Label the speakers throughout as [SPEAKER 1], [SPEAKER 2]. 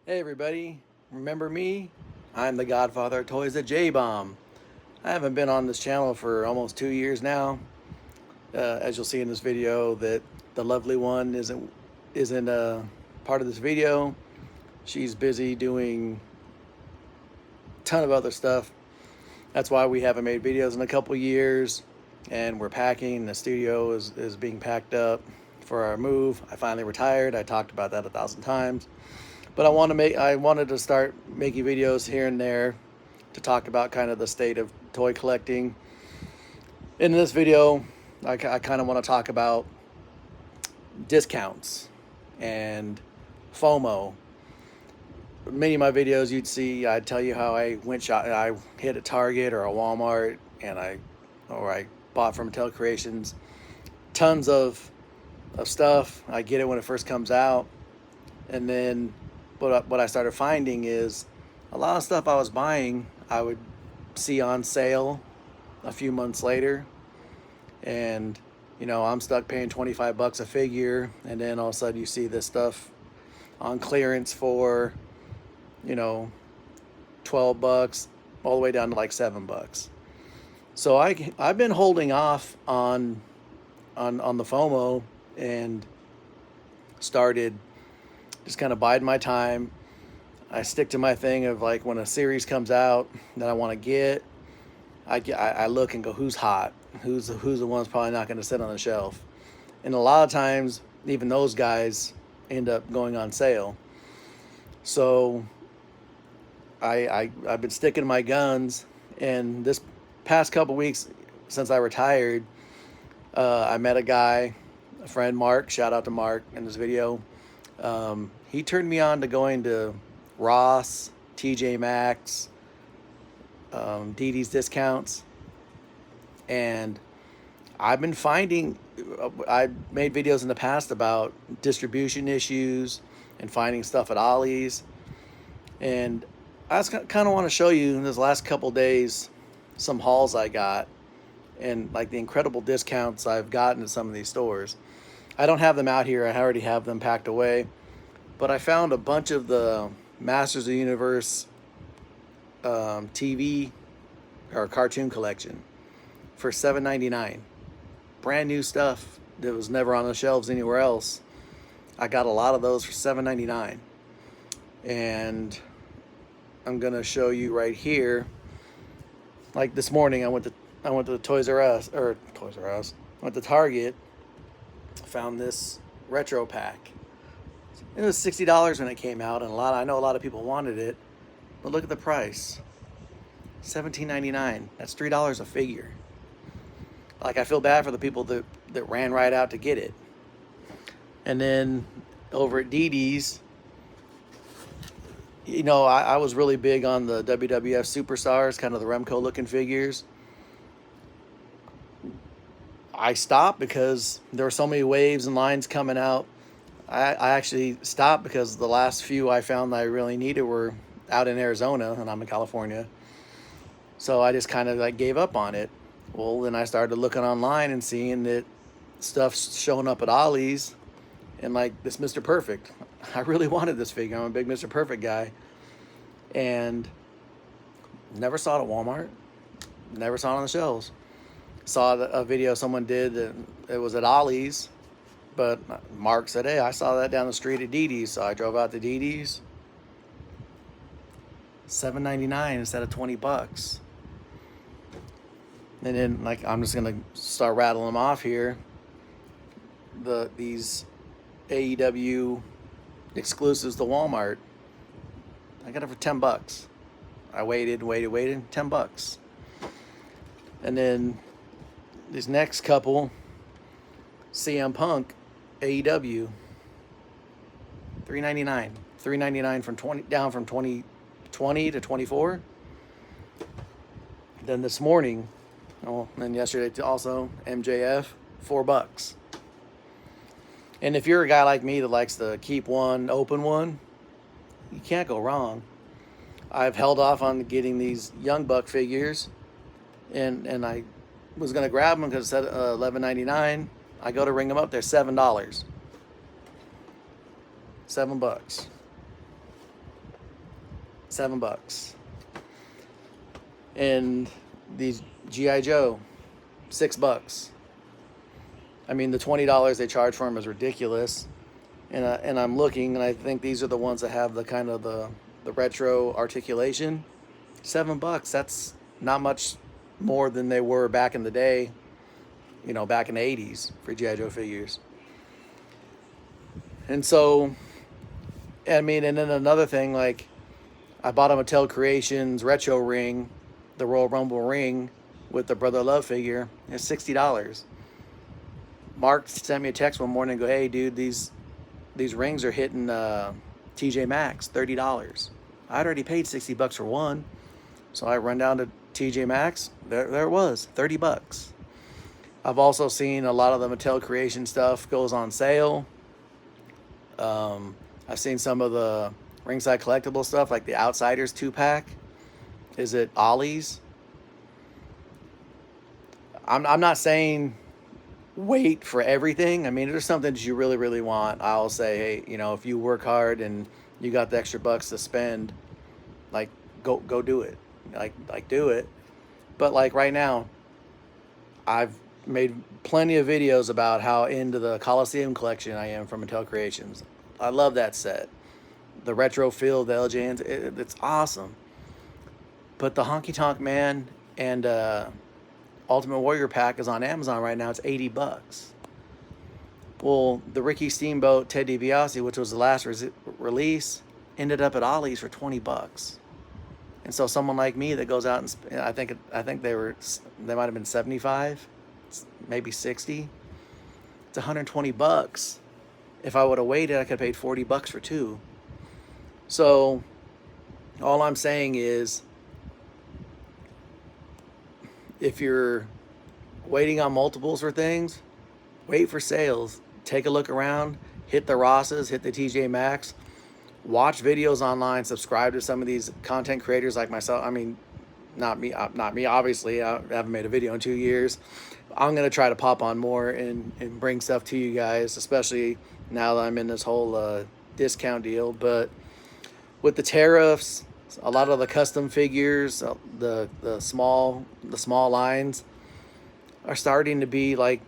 [SPEAKER 1] Hey everybody, remember me? I'm the godfather of toys at J-Bomb. I haven't been on this channel for almost 2 years now. As you'll see in this video, that the lovely one isn't part of this video. She's busy doing a ton of other stuff. That's why we haven't made videos in a couple years, and we're packing. The studio is being packed up for our move. I finally retired. I talked about that 1,000 times. But I wanted to start making videos here and there to talk about kind of the state of toy collecting. In this video, I kind of want to talk about discounts and FOMO. Many of my videos you'd see, I'd tell you how I hit a Target or a Walmart and I bought from Mattel Creations tons of stuff. I get it when it first comes out, and then what I started finding is a lot of stuff I was buying I would see on sale a few months later, and I'm stuck paying 25 bucks a figure, and then all of a sudden you see this stuff on clearance for 12 bucks all the way down to like 7 bucks. So I've been holding off on the FOMO and started just kind of biding my time. I stick to my thing of, like, when a series comes out that I want to get, I look and go, who's hot, who's the one's probably not going to sit on the shelf. And a lot of times even those guys end up going on sale. So I've been sticking to my guns, and this past couple weeks since I retired, I met a friend, Mark. Shout out to Mark in this video. He turned me on to going to Ross, TJ Maxx, DD's discounts, and I've been finding, I've made videos in the past about distribution issues and finding stuff at Ollie's, and I just kind of want to show you in this last couple days some hauls I got and like the incredible discounts I've gotten at some of these stores. I don't have them out here. I already have them packed away. But I found a bunch of the Masters of the Universe TV or cartoon collection for $7.99. Brand new stuff that was never on the shelves anywhere else. I got a lot of those for $7.99. And I'm gonna show you right here. Like this morning, I went to the Toys R Us. Went to Target. Found this retro pack. It was $60 when it came out, and I know a lot of people wanted it, but look at the price. $17.99. That's $3 a figure. Like, I feel bad for the people that ran right out to get it. And then over at DD's, I was really big on the WWF Superstars, kind of the Remco looking figures. I stopped because there were so many waves and lines coming out. I actually stopped because the last few I found that I really needed were out in Arizona, and I'm in California. So I just kind of like gave up on it. Well, then I started looking online and seeing that stuff's showing up at Ollie's, and like this Mr. Perfect. I really wanted this figure. I'm a big Mr. Perfect guy. And never saw it at Walmart. Never saw it on the shelves. Saw a video someone did that it was at Ollie's, but Mark said, hey, I saw that down the street at DD's. So I drove out to DD's. $7.99 instead of 20 bucks. And then, like, I'm just gonna start rattling them off here. These AEW exclusives to Walmart. I got it for 10 bucks. I waited, 10 bucks. And then these next couple, CM Punk, AEW, $3.99. $3.99 from 20 down from 2020 to 24. Then this morning, and yesterday also, MJF, $4. And if you're a guy like me that likes to keep one, open one, you can't go wrong. I've held off on getting these Young Buck figures, and I was going to grab them because it said $11.99. I go to ring them up, they're $7. $7. $7. And these G.I. Joe, $6. I mean, the $20 they charge for them is ridiculous. And I'm looking, and I think these are the ones that have the kind of the retro articulation. $7. That's not much more than they were back in the day, you know, back in the 80s for G.I. Joe figures. And so, I mean, and then another thing, like, I bought a Mattel Creations retro ring, the Royal Rumble ring with the Brother Love figure. It's $60. Mark sent me a text one morning and go, hey, dude, these rings are hitting TJ Maxx, $30. I'd already paid $60 for one. So I run down to TJ Maxx. There it was, $30. I've also seen a lot of the Mattel Creation stuff goes on sale. I've seen some of the ringside collectible stuff, like the Outsiders 2-pack. Is it Ollie's? I'm not saying wait for everything. I mean, if there's something that you really, really want, I'll say, hey, you know, if you work hard and you got the extra bucks to spend, like, go do it. Like do it. But like right now, I've made plenty of videos about how into the Coliseum collection I am from Mattel Creations. I love that set. The retro feel, the LJNs, it's awesome. But the Honky Tonk Man and Ultimate Warrior pack is on Amazon right now. It's $80. Well, the Ricky Steamboat Ted DiBiase, which was the last release, ended up at Ollie's for $20. And so someone like me that goes out and I think they might have been 75, maybe 60. It's $120. If I would have waited, I could have paid $40 for two. So all I'm saying is, if you're waiting on multiples for things, wait for sales. Take a look around, hit the Rosses, hit the TJ Maxx, watch videos online, subscribe to some of these content creators like myself. I mean, not me, obviously. I haven't made a video in 2 years. I'm going to try to pop on more and bring stuff to you guys, especially now that I'm in this whole discount deal. But with the tariffs, a lot of the custom figures, the small lines are starting to be like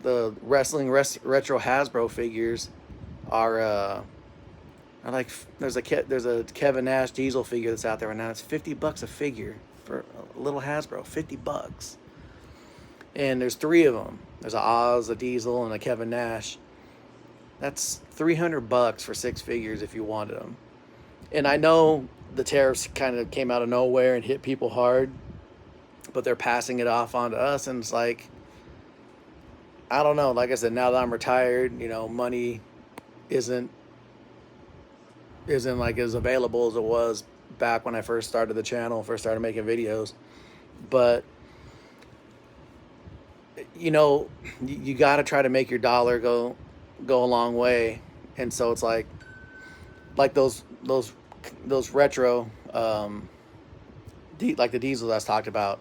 [SPEAKER 1] the wrestling retro Hasbro figures are like, there's a Kevin Nash Diesel figure that's out there right now. It's $50 a figure for a little Hasbro, $50. And there's 3 of them. There's a Oz, a Diesel, and a Kevin Nash. That's $300 for 6 figures if you wanted them. And I know the tariffs kind of came out of nowhere and hit people hard, but they're passing it off onto us, and it's like, I don't know. Like I said, now that I'm retired, you know, money isn't like as available as it was back when I first started the channel, first started making videos. But you know, you got to try to make your dollar go a long way. And so it's like those retro like the diesels I was talked about.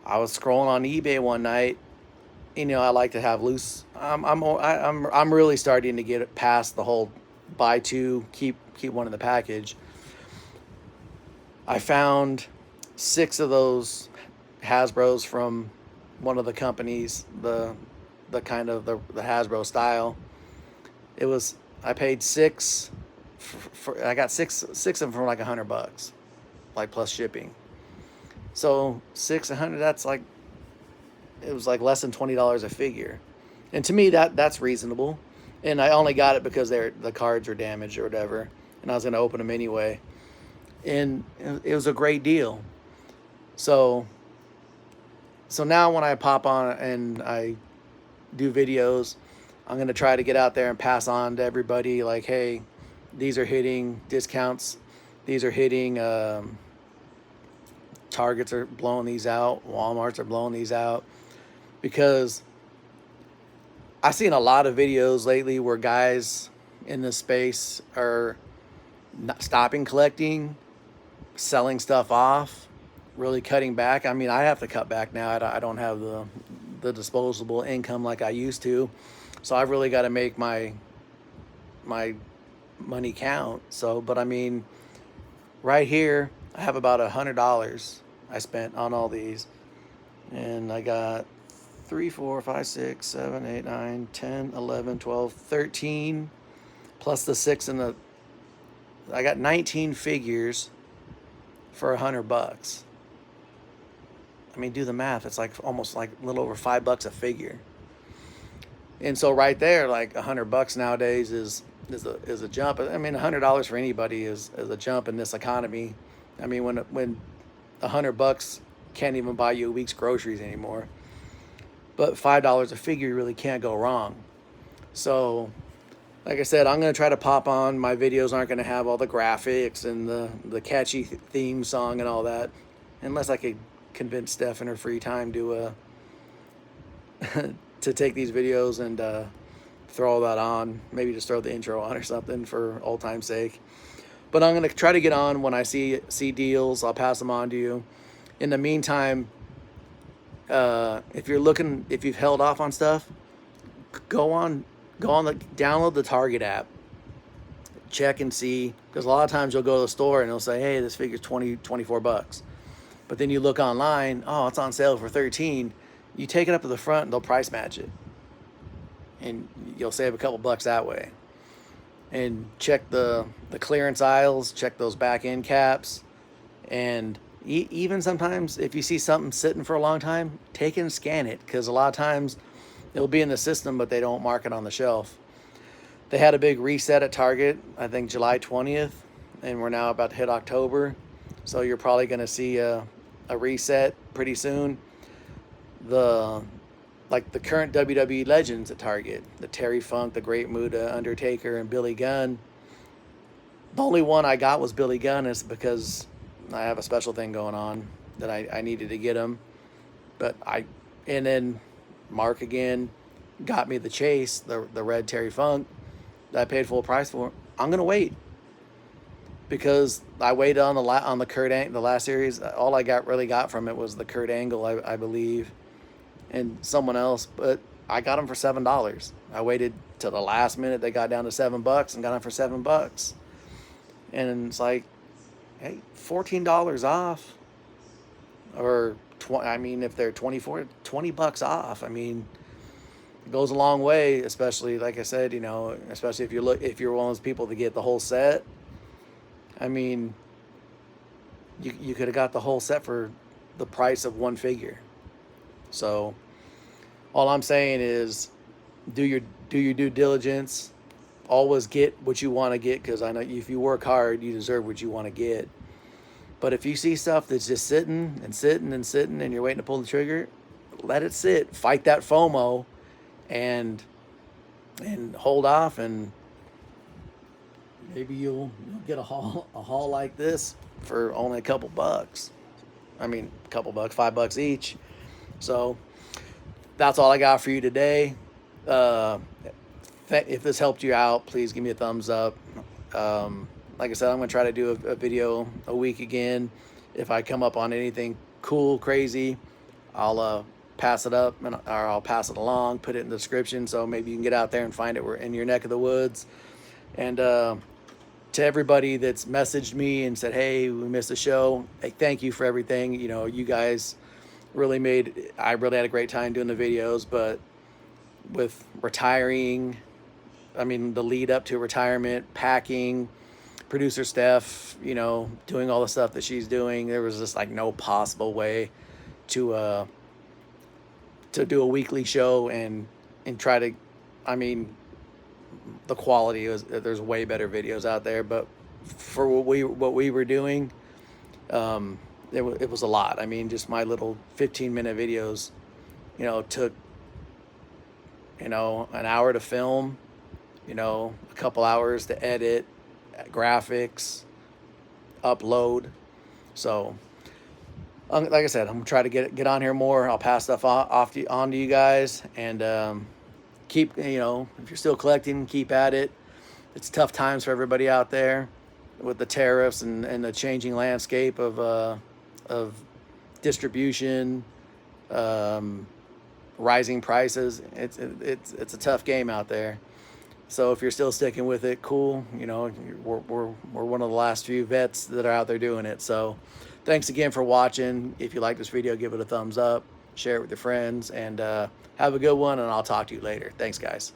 [SPEAKER 1] I was scrolling on eBay one night. You know, I like to have loose. I'm really starting to get past the whole buy two, keep one in the package. I found 6 of those Hasbros from one of the companies, the kind of the Hasbro style. It was, I paid 6 I got six of them for like $100, like plus shipping. So 100, that's like, it was like less than $20 a figure. And to me, that's reasonable. And I only got it because the cards were damaged or whatever, and I was going to open them anyway. And it was a great deal. So now when I pop on and I do videos, I'm going to try to get out there and pass on to everybody, like, hey, these are hitting discounts. These are hitting, Targets are blowing these out. Walmarts are blowing these out. Because I've seen a lot of videos lately where guys in this space are not stopping collecting, selling stuff off, really cutting back. I mean, I have to cut back now. I don't have the disposable income like I used to. So I've really got to make my money count. So, but I mean, right here, I have about $100 I spent on all these. And I got 3, 4, 5, 6, 7, 8, 9, 10, 11, 12, 13, plus the 6 and the, I got 19 figures for $100. I mean, do the math. It's like almost like a little over $5 a figure. And so right there, like $100 nowadays is a jump. I mean, $100 for anybody is a jump in this economy. I mean, when $100 can't even buy you a week's groceries anymore. But $5 a figure, you really can't go wrong. So, like I said, I'm gonna try to pop on. My videos aren't gonna have all the graphics and the catchy theme song and all that, unless I could convince Steph in her free time to to take these videos and throw all that on. Maybe just throw the intro on or something for old time's sake. But I'm gonna try to get on when I see deals. I'll pass them on to you. In the meantime, if you've held off on stuff, download the Target app. Check and see, because a lot of times you'll go to the store and they'll say, hey, this figure's 24 bucks. But then you look online, oh, it's on sale for 13. You take it up to the front and they'll price match it. And you'll save a couple bucks that way. And check the clearance aisles, check those back end caps. And even sometimes if you see something sitting for a long time, take it and scan it, because a lot of times it'll be in the system, but they don't mark it on the shelf. They had a big reset at Target, I think July 20th, and we're now about to hit October. So you're probably going to see a reset pretty soon. The current WWE legends at Target, the Terry Funk, the Great Muta, Undertaker, and Billy Gunn. The only one I got was Billy Gunn, is because I have a special thing going on that I needed to get him. And then Mark again got me the Chase, the red Terry Funk that I paid full price for. I'm gonna wait, because I waited on the last series. All I really got from it was the Kurt Angle, I believe, and someone else. But I got them for $7. I waited till the last minute. They got down to $7 and got them for $7. And it's like, hey, $14 off, or I mean, if they're 24, $20 off. I mean, it goes a long way, especially, like I said, especially if you're one of those people that get the whole set. I mean, you could have got the whole set for the price of one figure. So all I'm saying is, do your due diligence. Always get what you want to get, because I know if you work hard, you deserve what you want to get. But if you see stuff that's just sitting and sitting and sitting and you're waiting to pull the trigger, let it sit. Fight that FOMO and hold off, and maybe you'll get a haul like this for only a couple bucks. I mean, a couple bucks, $5 each. So that's all I got for you today. If this helped you out, please give me a thumbs up. Like I said, I'm going to try to do a video a week again. If I come up on anything cool, crazy, I'll pass it up, or I'll pass it along, put it in the description, so maybe you can get out there and find it in your neck of the woods. And to everybody that's messaged me and said, hey, we missed the show, hey, thank you for everything. You guys I really had a great time doing the videos. But with retiring, I mean, the lead up to retirement, packing, producer Steph, doing all the stuff that she's doing, there was just like no possible way to do a weekly show and try to, I mean, the quality there's way better videos out there, but for what we were doing, it was a lot. I mean, just my little 15-minute videos, took, an hour to film, a couple hours to edit, graphics, upload. So like I said, I'm gonna try to get on here more. I'll pass stuff on to you guys, and keep, if you're still collecting, keep at it. It's tough times for everybody out there with the tariffs and the changing landscape of distribution, rising prices. It's a tough game out there. So if you're still sticking with it, cool. You know, we're one of the last few vets that are out there doing it. So thanks again for watching. If you like this video, give it a thumbs up, share it with your friends, and have a good one, and I'll talk to you later. Thanks, guys.